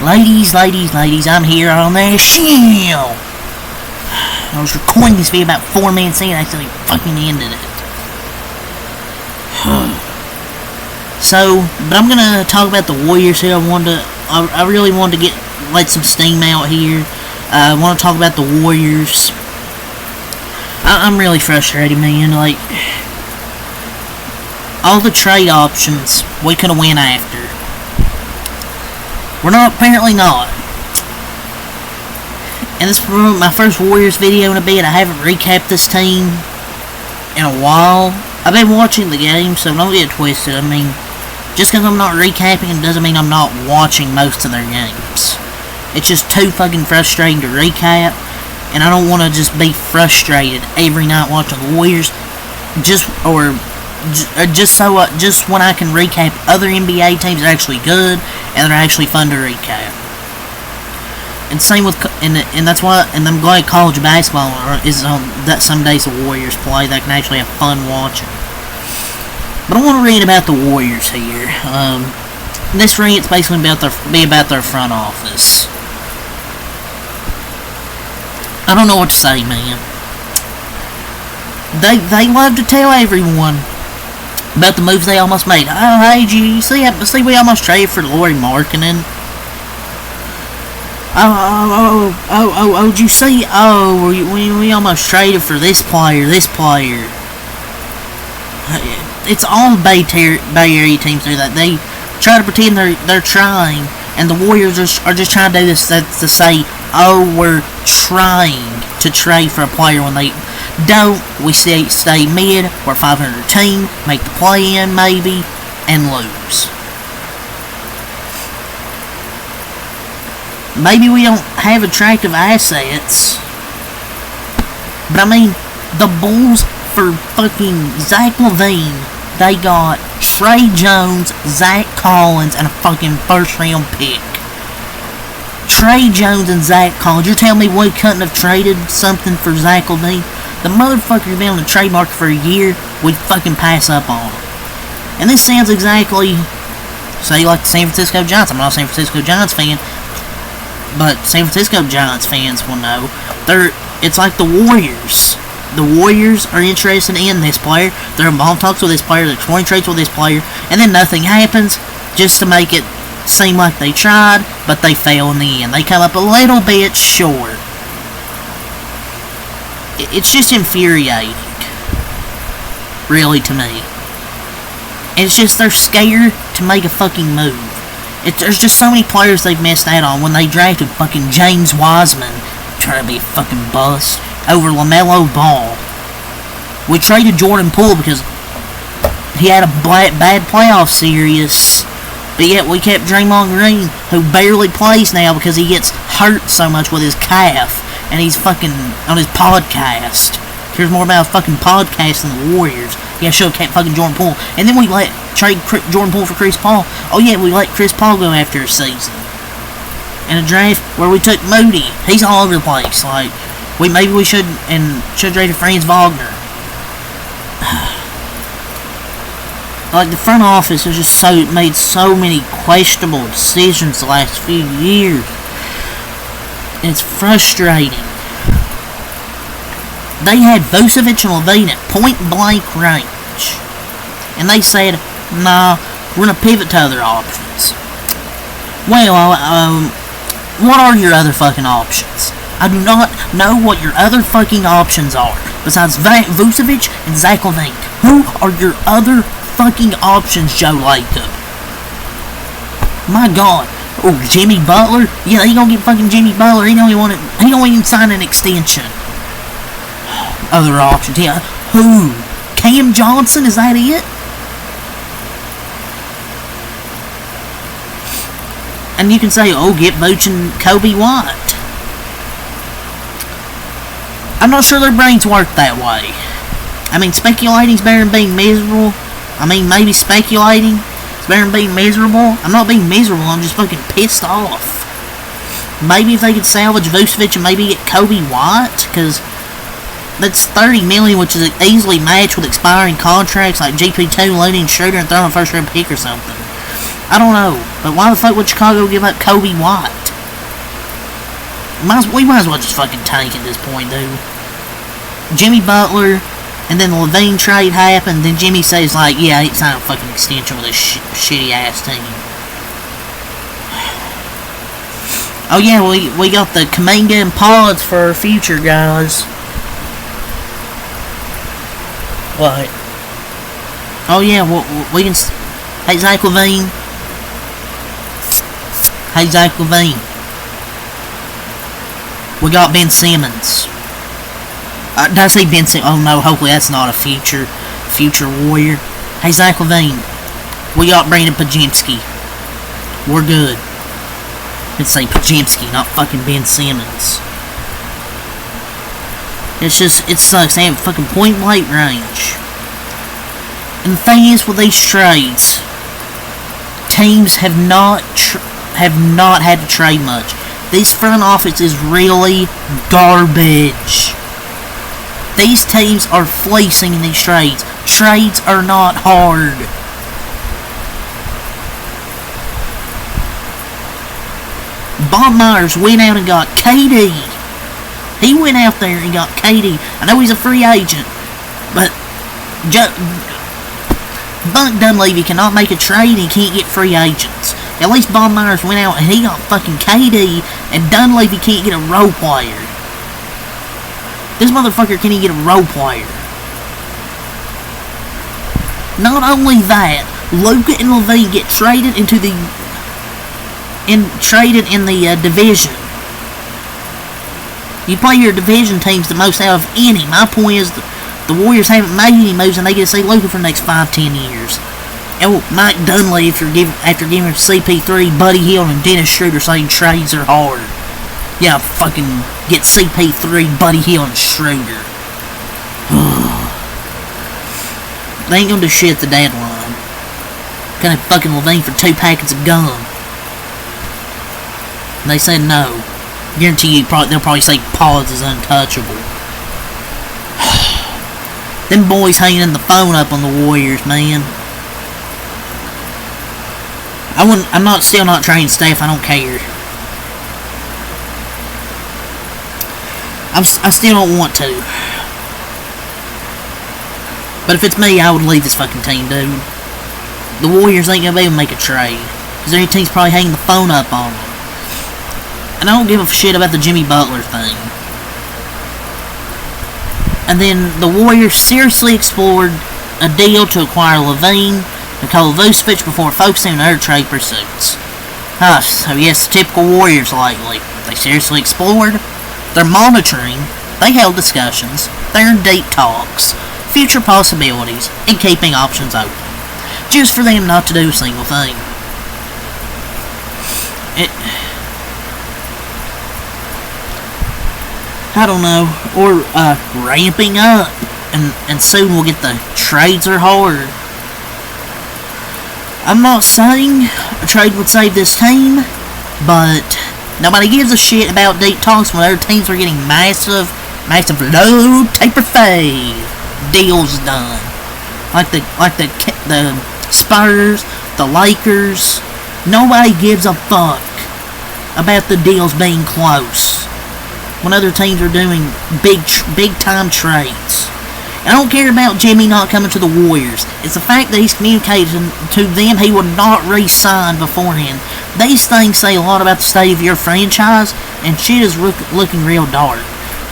Ladies, I'm here on the show. I was recording this video about 4 minutes in and I actually fucking ended it. So, but I'm gonna talk about the Warriors here. I really wanted to let some steam out here. I want to talk about the Warriors. I'm really frustrated, man. Like, all the trade options we could have went after. We're not, apparently not. And this is my first Warriors video in a bit. I haven't recapped this team in a while. I've been watching the game, so don't get it twisted. I mean, just because I'm not recapping it doesn't mean I'm not watching most of their games. It's just too fucking frustrating to recap, and I don't want to just be frustrated every night watching the Warriors. Just when I can recap other NBA teams that are actually good and they're actually fun to recap. And same with and that's why, and I'm glad college basketball is on that some days the Warriors play that can actually have fun watching. But I want to read about the Warriors here. This rant's basically about their front office. I don't know what to say, man. They love to tell everyone about the moves they almost made. Oh, hey, did you see we almost traded for Lauri Markkanen? Did you see? Oh, we almost traded for this player. It's all Bay Area teams do that. They try to pretend they're trying, and the Warriors are just trying to do this to say, oh, we're trying to trade for a player when they don't. We stay mid, we're a 500 team, make the play-in maybe, and lose. Maybe we don't have attractive assets, but I mean, the Bulls for fucking Zach LaVine, they got Trey Jones, Zach Collins, and a fucking first-round pick. Trey Jones and Zach Collins. You're telling me we couldn't have traded something for Zach LaVine? The motherfucker's been on the trade market for a year. We'd fucking pass up on him. And this sounds exactly, say, like the San Francisco Giants. I'm not a San Francisco Giants fan, but San Francisco Giants fans will know. It's like the Warriors. The Warriors are interested in this player. They're involved in talks with this player. They're exploring trades with this player. And then nothing happens just to make it seem like they tried, but they fail in the end. They come up a little bit short. It's just infuriating, really, to me. And it's just they're scared to make a fucking move. There's just so many players they've missed out on when they drafted fucking James Wiseman, trying to be a fucking bust, over LaMelo Ball. We traded Jordan Poole because he had a bad playoff series. But yet we kept Draymond Green, who barely plays now because he gets hurt so much with his calf, and he's fucking on his podcast. Cares more about a fucking podcast than the Warriors. Yeah, should have kept fucking Jordan Poole. And then we trade Jordan Poole for Chris Paul. Oh yeah, we let Chris Paul go after a season. In a draft where we took Moody. He's all over the place. Like, maybe we should have traded Franz Wagner. Like, the front office has just made so many questionable decisions the last few years. And it's frustrating. They had Vucevic and LaVine at point-blank range. And they said, nah, we're going to pivot to other options. Well, what are your other fucking options? I do not know what your other fucking options are. Besides Vucevic and Zach LaVine. Who are your other fucking options, Joe Lacob? My God. Oh, Jimmy Butler? Yeah, he gonna get fucking Jimmy Butler. He don't even sign an extension. Other options, yeah. Who? Cam Johnson? Is that it? And you can say, oh, get Vooch and Kobe White. I'm not sure their brains work that way. I mean, speculating's better than being miserable. I mean, maybe speculating is better than being miserable. I'm not being miserable, I'm just fucking pissed off. Maybe if they could salvage Vucevic and maybe get Kobe White, because that's $30 million, which is easily matched with expiring contracts like GP2, Looney, and Schroeder, and throwing a first-round pick or something. I don't know, but why the fuck would Chicago give up Kobe White? We might as well just fucking tank at this point, dude. Jimmy Butler, and then the Levine trade happened, then Jimmy says, like, yeah, it's not a fucking extension with this shitty-ass team. Oh yeah, we got the Kaminga and Pods for our future, guys. What? Oh yeah, we can... Hey, Zach Levine. Hey, Zach Levine. We got Ben Simmons. Did I say Ben Simmons? Oh no, hopefully that's not a future Warrior. Hey, Zach Levine. We got Brandon Pajemski. We're good. Let's say Pajemski, not fucking Ben Simmons. It's just, it sucks. They have fucking point blank range. And the thing is with these trades, teams have not had to trade much. This front office is really garbage. These teams are fleecing in these trades. Trades are not hard. Bob Myers went out and got KD. He went out there and got KD. I know he's a free agent, but Buck Dunleavy cannot make a trade and he can't get free agents. At least Bob Myers went out and he got fucking KD, and Dunleavy can't get a role player. This motherfucker can't even get a role player. Not only that, Luka and Levine get traded in the division. You play your division teams the most out of any. My point is the Warriors haven't made any moves and they get to see Luka for the next 5-10 years. And Mike Dunleavy, after giving CP3, Buddy Hield, and Dennis Schroeder saying trades are hard. Yeah, fucking get CP3, Buddy Hield, and Schroeder. They ain't gonna do shit at the deadline. Gonna have fucking Levine for 2 packets of gum. And they said no. Guarantee you, they'll probably say Pods is untouchable. Them boys hanging the phone up on the Warriors, man. I'm still not trading Steph. I don't care. I still don't want to. But if it's me, I would leave this fucking team, dude. The Warriors ain't gonna be able to make a trade, because their team's probably hanging the phone up on them. And I don't give a shit about the Jimmy Butler thing. And then the Warriors seriously explored a deal to acquire Levine, Nikola Vucevic before focusing on other trade pursuits. So yes, typical Warriors lately. They seriously explored, they're monitoring, they held discussions, they're in deep talks, future possibilities, and keeping options open. Just for them not to do a single thing. I don't know, or ramping up, and soon we'll get the trades are hard. I'm not saying a trade would save this team, but nobody gives a shit about deep talks when other teams are getting massive low taper fade deals done, like the Spurs, the Lakers. Nobody gives a fuck about the deals being close when other teams are doing big time trades. I don't care about Jimmy not coming to the Warriors. It's the fact that he's communicated to them he would not re-sign beforehand. These things say a lot about the state of your franchise, and shit is looking real dark.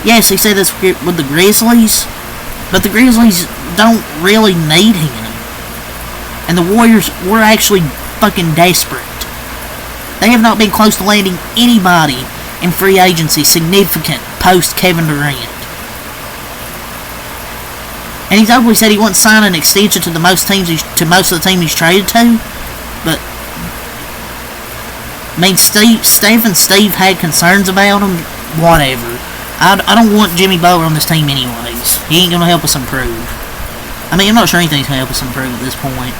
Yes, he said this with the Grizzlies, but the Grizzlies don't really need him. And the Warriors were actually fucking desperate. They have not been close to landing anybody in free agency significant post Kevin Durant. And he's openly said he wouldn't sign an extension to most of the team he's traded to. But I mean, Steph and Steve had concerns about him. Whatever. I don't want Jimmy Butler on this team anyways. He ain't gonna help us improve. I mean, I'm not sure anything's gonna help us improve at this point.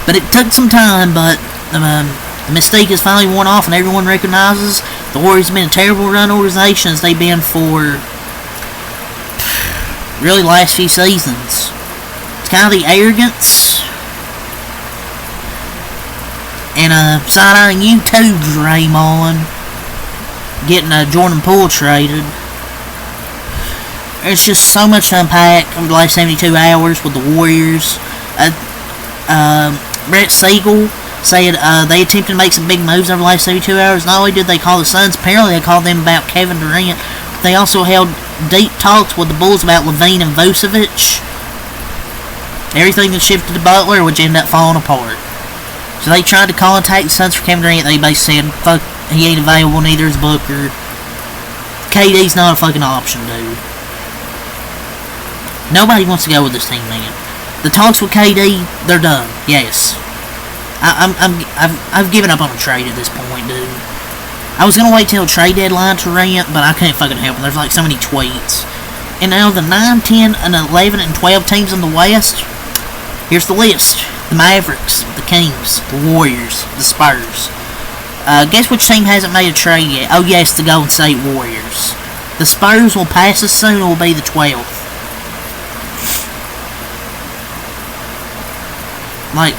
But it took some time. But the mistake is finally worn off, and everyone recognizes the Warriors have been a terrible run organization as they've been for really last few seasons. It's kind of the arrogance And side-eyeing you too, Draymond. Getting Jordan Poole traded. It's just so much to unpack over the last 72 hours with the Warriors. Brett Siegel said they attempted to make some big moves over the last 72 hours. Not only did they call the Suns, apparently they called them about Kevin Durant. They also held deep talks with the Bulls about Levine and Vucevic. Everything that shifted to Butler would end up falling apart. So they tried to contact the Suns for Kevin Durant. They basically said, fuck, he ain't available, neither is Booker. KD's not a fucking option, dude. Nobody wants to go with this team, man. The talks with KD, they're done. Yes. I've given up on a trade at this point, dude. I was gonna wait till trade deadline to rant, but I can't fucking help it. There's like so many tweets. And now the 9, 10, and 11, and 12 teams in the West. Here's the list. The Mavericks, the Kings, the Warriors, the Spurs. Guess which team hasn't made a trade yet? Oh yes, the Golden State Warriors. The Spurs will pass us soon. It will be the 12th. Like,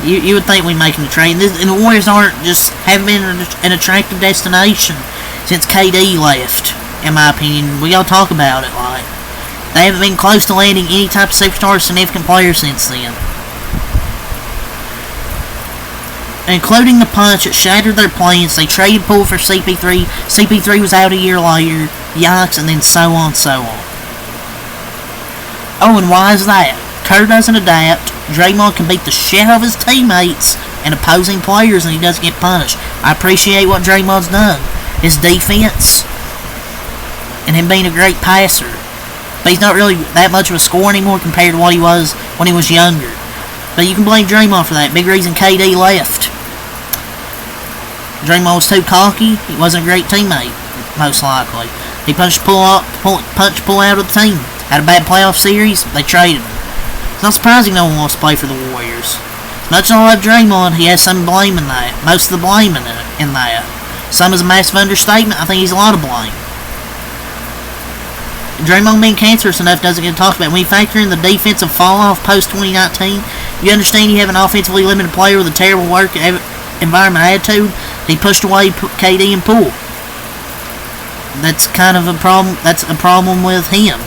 you would think we'd make a trade. And the Warriors haven't been an attractive destination since KD left, in my opinion. We gotta talk about it, like. They haven't been close to landing any type of superstar or significant player since then. Including the punch that shattered their plans. They traded Poole for CP3. CP3 was out a year later. Yikes, and then so on, so on. Oh, and why is that? Kerr doesn't adapt. Draymond can beat the shit out of his teammates and opposing players, and he doesn't get punished. I appreciate what Draymond's done. His defense, and him being a great passer. But he's not really that much of a scorer anymore compared to what he was when he was younger. But you can blame Draymond for that. Big reason KD left. Draymond was too cocky. He wasn't a great teammate, most likely. He punched Poole out of the team. Had a bad playoff series. They traded him. It's not surprising no one wants to play for the Warriors. As much as I love Draymond, he has some blame in that. Most of the blame in that. Some is a massive understatement. I think he's a lot of blame. Draymond being cancerous enough doesn't get talked about. When you factor in the defensive fall-off post-2019, you understand you have an offensively limited player with a terrible work environment attitude. He pushed away KD and Poole. That's kind of a problem. That's a problem with him.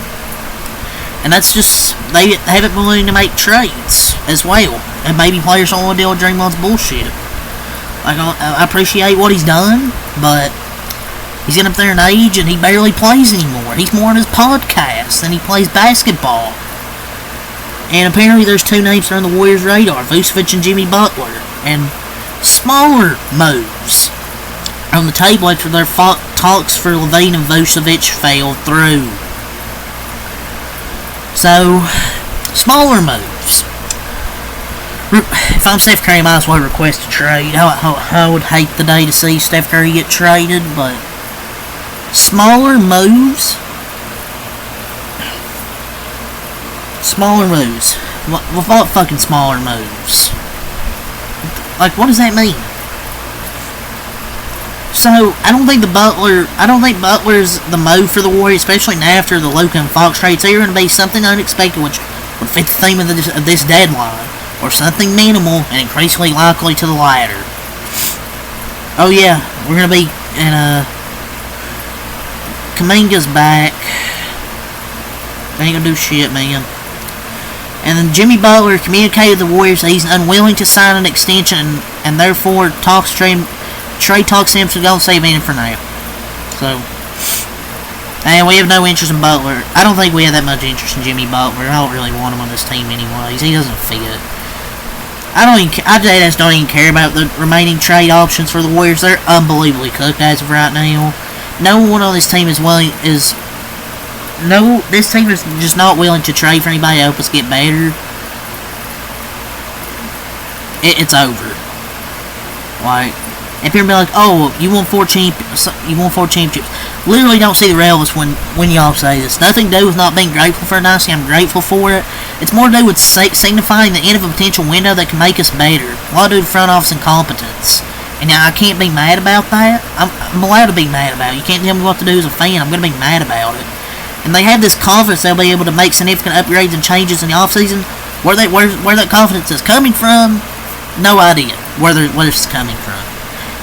And that's just, they haven't been willing to make trades as well. And maybe players don't want to deal with Draymond's bullshit. Like, I appreciate what he's done, but he's getting up there in age and he barely plays anymore. He's more on his podcast than he plays basketball. And apparently there's two names that are on the Warriors' radar, Vucevic and Jimmy Butler. And smaller moves on the table after their talks for Levine and Vucevic failed through. So, smaller moves. If I'm Steph Curry, I might as well request a trade. I would hate the day to see Steph Curry get traded, but smaller moves. Smaller moves. What fucking smaller moves? Like, what does that mean? So, I don't think Butler's the move for the Warriors, especially now after the Luka and Fox trades. They're going to be something unexpected, which would fit the theme of this deadline, or something minimal and increasingly likely to the latter. Oh yeah, we're going to be in Kuminga's back. They ain't going to do shit, man. And then Jimmy Butler communicated to the Warriors that he's unwilling to sign an extension, and therefore trade talks him to Golden State for now. So, and we have no interest in Butler. I don't think we have that much interest in Jimmy Butler. I don't really want him on this team anyways. He doesn't fit. I just don't even care about the remaining trade options for the Warriors. They're unbelievably cooked as of right now. No one on this team this team is just not willing to trade for anybody to help us get better. It's over. Like, and people be like, "Oh, you won 4 championships." Literally, don't see the relevance when y'all say this. Nothing to do with not being grateful for a dynasty. I'm grateful for it. It's more to do with signifying the end of a potential window that can make us better. A lot to do with front office incompetence. And now I can't be mad about that. I'm allowed to be mad about it. You can't tell me what to do as a fan. I'm going to be mad about it. And they have this confidence they'll be able to make significant upgrades and changes in the offseason. Where that confidence is coming from, no idea where it's coming from.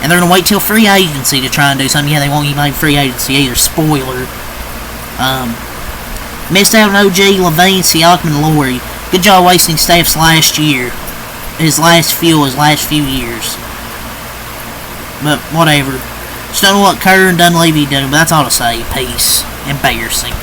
And they're going to wait till free agency to try and do something. Yeah, they won't even make free agency either. Spoiler. Missed out on OG, Levine, Siakam, and Laurie. Good job wasting Steph's last year. His last few years. But whatever. Just don't know what Kerr and Dunleavy do, but that's all to say. Peace. Embarrassing.